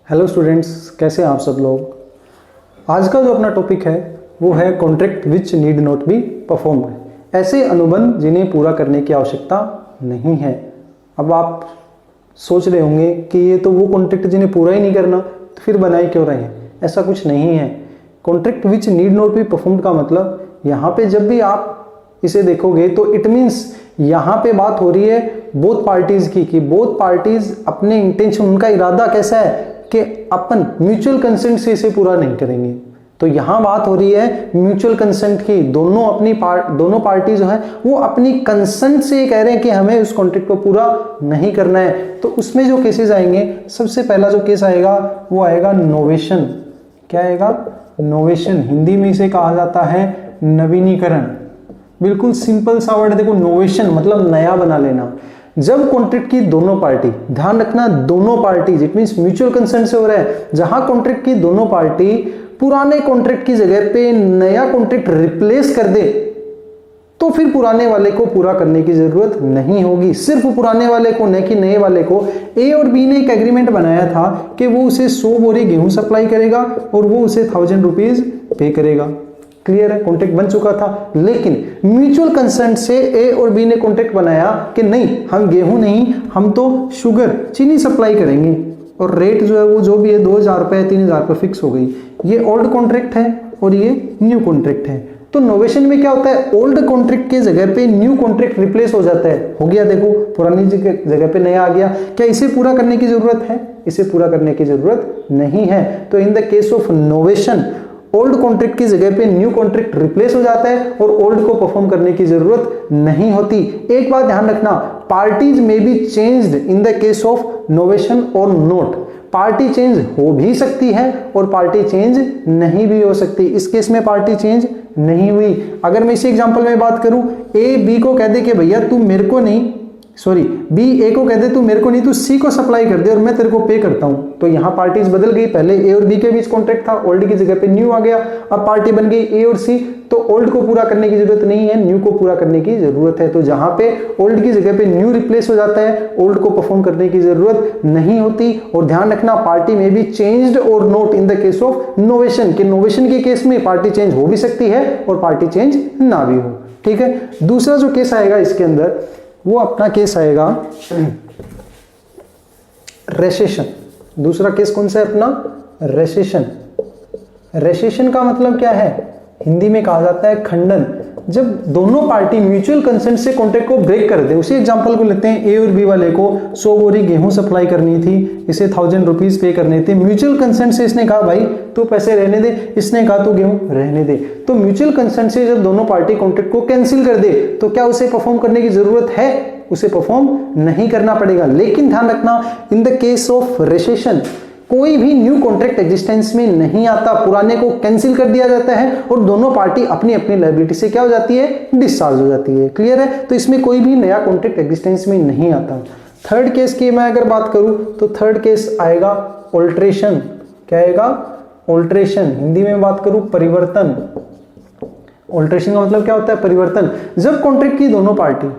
Hello students, कैसे हैं आप सब लोग। आज का जो अपना टॉपिक है वो है contract which need not be performed. ऐसे अनुबंध जिन्हें पूरा करने की आवश्यकता नहीं है। अब आप सोच रहे होंगे कि ये तो वो कॉन्ट्रैक्ट जिन्हें पूरा ही नहीं करना, तो फिर बनाए क्यों रहे हैं। ऐसा कुछ नहीं है। Contract which need not be performed का मतलब यहाँ पे जब भी आप इसे देखोगे तो इट मीन्स यहाँ पे बात हो रही है बोथ पार्टीज की, कि बोथ पार्टीज अपने इंटेंशन, उनका इरादा कैसा है कि अपन म्यूचुअल कंसेंट से इसे पूरा नहीं करेंगे। तो यहां बात हो रही है म्यूचुअल कंसेंट की। दोनों पार्टी जो है वो अपनी कंसेंट से कह रहे हैं कि हमें उस कॉन्ट्रैक्ट को पूरा नहीं करना है। तो उसमें जो केसेस आएंगे, सबसे पहला जो केस आएगा वो आएगा नोवेशन। क्या आएगा? नोवेशन। हिंदी में इसे कहा जाता है नवीनीकरण। बिल्कुल सिंपल सा वर्ड देखो, नोवेशन मतलब नया बना लेना। जब कॉन्ट्रैक्ट की दोनों पार्टी, ध्यान रखना दोनों party, it means mutual consent से हो रहा है। जहां कॉन्ट्रैक्ट की दोनों पार्टी पुराने कॉन्ट्रैक्ट की जगह पे नया कॉन्ट्रैक्ट रिप्लेस कर दे, तो फिर पुराने वाले को पूरा करने की जरूरत नहीं होगी। सिर्फ पुराने वाले को, न कि नए वाले को। ए और बी ने एक एग्रीमेंट बनाया था कि वो उसे 100 बोरी गेहूं सप्लाई करेगा और वो उसे 1000 रुपीज पे करेगा। क्लियर है? कॉन्ट्रैक्ट बन चुका था। लेकिन म्यूचुअल कंसेंट से ए और बी ने कॉन्ट्रैक्ट बनाया कि नहीं, हम गेहूं नहीं, हम तो शुगर, चीनी सप्लाई करेंगे, और रेट जो है वो जो भी है 2000 रुपए 3000 रुपए फिक्स हो गई। ये ओल्ड कॉन्ट्रैक्ट है और ये न्यू कॉन्ट्रैक्ट है। तो नोवेशन में क्या होता है, ओल्ड कॉन्ट्रैक्ट के जगह पे न्यू कॉन्ट्रैक्ट रिप्लेस हो जाता है। हो गया, देखो पुरानी जगह पे नया आ गया। क्या इसे पूरा करने की जरूरत है? इसे पूरा करने की जरूरत नहीं है। तो in the case of novation, old contract की जगह पे न्यू कॉन्ट्रैक्ट रिप्लेस हो जाता है और ओल्ड को परफॉर्म करने की जरूरत नहीं होती। एक बात ध्यान रखना, पार्टीज में be changed in the case of novation और नोट। पार्टी चेंज हो भी सकती है और पार्टी चेंज नहीं भी हो सकती। इस केस में पार्टी चेंज नहीं हुई। अगर मैं इसी एग्जांपल में बात करूं, ए बी को कह दे कि भैया तू मेरे को नहीं, सॉरी बी ए को कह दे तू मेरे को नहीं, तू सी को सप्लाई कर दे और मैं तेरे को पे करता हूं। तो यहां पार्टीज बदल गई। पहले ए और बी के बीच कॉन्ट्रैक्ट था, ओल्ड की जगह पे न्यू आ गया। अब पार्टी बन गई ए और सी। तो ओल्ड को पूरा करने की जरूरत नहीं है, न्यू को पूरा करने की जरूरत है। तो जहां पे ओल्ड की जगह पे न्यू रिप्लेस हो जाता है, ओल्ड को परफॉर्म करने की जरूरत नहीं होती। और ध्यान रखना, पार्टी में भी चेंज्ड और note in the case of novation, के नोवेशन के केस में पार्टी चेंज हो भी सकती है और पार्टी चेंज ना भी हो। ठीक है। दूसरा जो केस आएगा इसके अंदर, वो अपना केस आएगा रेसेशन। दूसरा केस कौन सा है अपना? रेसेशन। रेसेशन का मतलब क्या है? हिंदी में कहा जाता है खंडन। जब दोनों पार्टी म्यूचुअल कंसेंट से कॉन्ट्रैक्ट को ब्रेक कर दे। उसी एग्जांपल को लेते हैं, ए और बी वाले को 100 बोरी गेहूं सप्लाई करनी थी, इसे 1000 रुपीज पे करने थे। म्यूचुअल कंसेंट से इसने कहा भाई तू पैसे रहने दे, इसने कहा तू गेहूं रहने दे। तो म्यूचुअल कंसेंट से जब दोनों पार्टी कॉन्ट्रैक्ट को कैंसिल कर दे, तो क्या उसे परफॉर्म करने की जरूरत है? उसे परफॉर्म नहीं करना पड़ेगा। लेकिन ध्यान रखना, in the case of recession कोई भी न्यू कॉन्ट्रैक्ट एग्जिस्टेंस में नहीं आता। पुराने को कैंसिल कर दिया जाता है और दोनों पार्टी अपनी अपनी लायबिलिटी से क्या हो जाती है? डिस्चार्ज हो जाती है। क्लियर है? तो इसमें कोई भी नया कॉन्ट्रैक्ट एग्जिस्टेंस में नहीं आता। थर्ड केस की मैं अगर बात करूं तो थर्ड केस आएगा ऑल्ट्रेशन। क्या आएगा? ऑल्ट्रेशन। हिंदी में बात करूं परिवर्तन। ऑल्ट्रेशन का मतलब क्या होता है? परिवर्तन। जब कॉन्ट्रैक्ट की दोनों पार्टी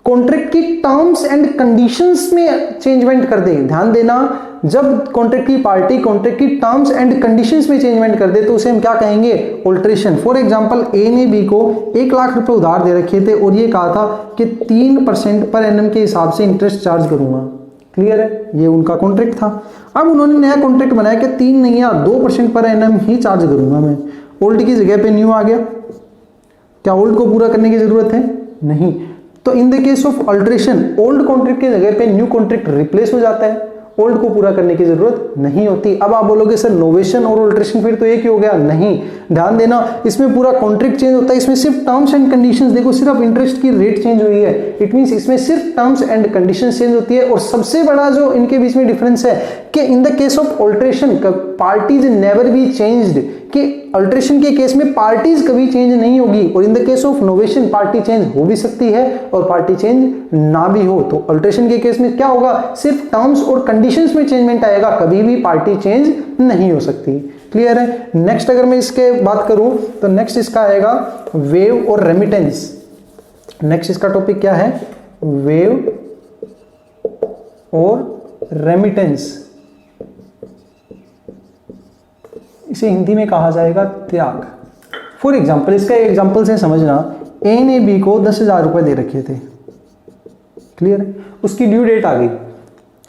कॉन्ट्रैक्ट की टर्म्स एंड कंडीशंस में चेंजमेंट कर दे। ध्यान देना, जब कॉन्ट्रैक्ट की पार्टी कॉन्ट्रैक्ट की टर्म्स एंड कंडीशंस में चेंजमेंट कर दे तो उसे हम क्या कहेंगे? ऑल्ट्रेशन। फॉर एग्जांपल, ए ने बी को 1 लाख रुपए उधार दे रखे थे और ये कहा था कि 3% पर एनम के हिसाब से इंटरेस्ट चार्ज करूंगा। क्लियर है? ये उनका कॉन्ट्रैक्ट था। अब उन्होंने नया कॉन्ट्रैक्ट बनाया कि 3 नहीं या 2% पर एनम ही चार्ज करूंगा मैं। ओल्ड की जगह पे न्यू आ गया। क्या ओल्ड को पूरा करने की जरूरत है? नहीं। तो in the case of alteration, old contract के जगह पे न्यू कॉन्ट्रैक्ट रिप्लेस हो जाता है, ओल्ड को पूरा करने की जरूरत नहीं होती। अब आप बोलोगे सर नोवेशन और अल्ट्रेशन फिर तो एक ही हो गया। नहीं, ध्यान देना, इसमें पूरा कॉन्ट्रैक्ट चेंज होता है। इसमें सिर्फ टर्म्स एंड कंडीशंस, देखो सिर्फ इंटरेस्ट की रेट चेंज हुई है। इट मींस इसमें सिर्फ टर्म्स एंड कंडीशंस चेंज होती है। और सबसे बड़ा जो इनके बीच में डिफरेंस है कि in the case of alteration parties never be changed, कि अल्ट्रेशन के केस में पार्टीज कभी चेंज नहीं होगी। और in the case of novation party change हो भी सकती है और पार्टी चेंज ना भी हो। तो अल्ट्रेशन के केस में क्या होगा? सिर्फ टर्म्स और कंडीशंस में चेंजमेंट आएगा, कभी भी पार्टी चेंज नहीं हो सकती। क्लियर है? नेक्स्ट अगर मैं इसके बात करूं तो नेक्स्ट इसका आएगा वेव और रेमिटेंस। नेक्स्ट इसका टॉपिक क्या है? वेव और रेमिटेंस। इसे हिंदी में कहा जाएगा त्याग। फॉर एग्जाम्पल, इसका एग्जाम्पल से समझना, ए ने बी को 10,000 रुपये दे रखे थे, क्लियर है, उसकी ड्यू डेट आ गई,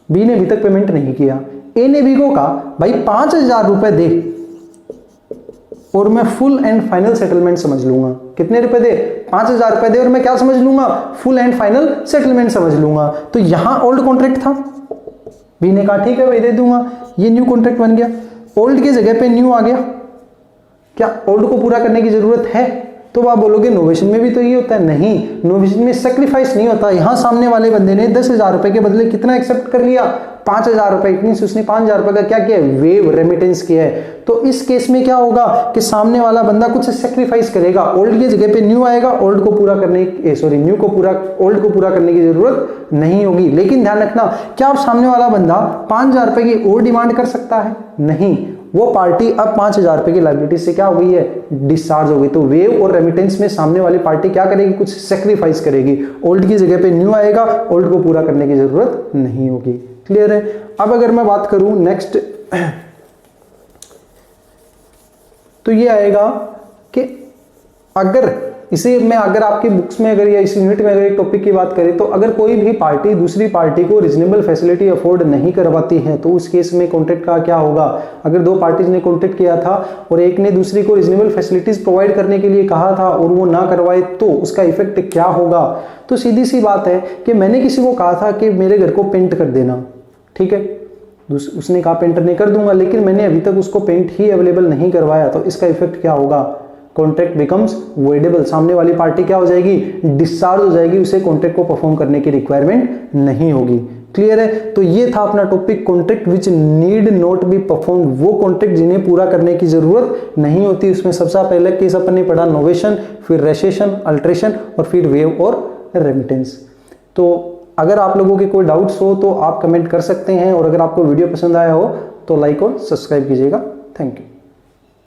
बी ने अभी तक पेमेंट नहीं किया, ए ने बी को कहा भाई 5,000 रुपये दे और मैं फुल एंड फाइनल सेटलमेंट समझ लूंगा। कितने रुपए दे? 5,000 रुपए दे और मैं क्या समझ लूंगा? फुल एंड फाइनल सेटलमेंट समझ लूंगा। तो यहां ओल्ड कॉन्ट्रैक्ट था, बी ने कहा ठीक है भाई दे दूंगा, ये न्यू कॉन्ट्रैक्ट बन गया। ओल्ड की जगह पे न्यू आ गया, क्या ओल्ड को पूरा करने की जरूरत है? तो आप बोलोगे नोवेशन में भी तो ये होता है। नहीं, नोवेशन में सेक्रीफाइस नहीं होता। यहां सामने वाले बंदे ने 10,000 रुपए के बदले कितना एक्सेप्ट कर लिया? 5,000 रुपए। इट मींस उसने 5,000 रुपए का क्या किया? वेव रेमिटेंस किया है। तो इस केस में क्या होगा कि सामने वाला बंदा कुछ सेक्रीफाइस करेगा, ओल्ड की जगह पे न्यू आएगा, ओल्ड को पूरा करने न्यू को पूरा ओल्ड को पूरा करने की जरूरत नहीं होगी। लेकिन ध्यान रखना, क्या आप सामने वाला बंदा 5,000 रुपए की और डिमांड कर सकता है? नहीं, वो पार्टी अब 5,000 रुपए की लायबिलिटी से क्या हो गई है? डिस्चार्ज हो गई। तो वेव और रेमिटेंस में सामने वाली पार्टी क्या करेगी? कुछ सेक्रीफाइस करेगी, ओल्ड की जगह पे न्यू आएगा, ओल्ड को पूरा करने की जरूरत नहीं होगी। क्लियर है? अब अगर मैं बात करूं नेक्स्ट, तो ये आएगा कि अगर आपकी बुक्स में अगर या इस यूनिट में अगर एक टॉपिक की बात करें, तो अगर कोई भी पार्टी दूसरी पार्टी को रीजनेबल फैसिलिटी अफोर्ड नहीं करवाती है तो उस केस में कॉन्ट्रैक्ट का क्या होगा? अगर दो पार्टीज ने कॉन्ट्रैक्ट किया था और एक ने दूसरी को रीजनेबल फैसिलिटीज प्रोवाइड करने के लिए कहा था और वो ना करवाए तो उसका इफेक्ट क्या होगा? तो सीधी सी बात है कि मैंने किसी को कहा था कि मेरे घर को पेंट कर देना, ठीक है, उसने कहा पेंटर ने कर दूंगा, लेकिन मैंने अभी तक उसको पेंट ही अवेलेबल नहीं करवाया, तो इसका इफेक्ट क्या होगा? Contract becomes voidable. सामने वाली पार्टी क्या हो जाएगी? डिस्चार्ज हो जाएगी, उसे कॉन्ट्रैक्ट को परफॉर्म करने की रिक्वायरमेंट नहीं होगी। क्लियर है? तो ये था अपना topic, contract which need not be perform. वो कॉन्ट्रैक्ट जिन्हें पूरा करने की जरूरत नहीं होती। उसमें सबसे पहले केस अपन ने पढ़ा नोवेशन, फिर रेसेशन, अल्ट्रेशन और फिर वेव और रेमिटेंस। तो अगर आप लोगों के कोई डाउट्स हो तो आप कमेंट कर सकते हैं, और अगर आपको वीडियो पसंद आया हो तो लाइक और सब्सक्राइब कीजिएगा। Thank you.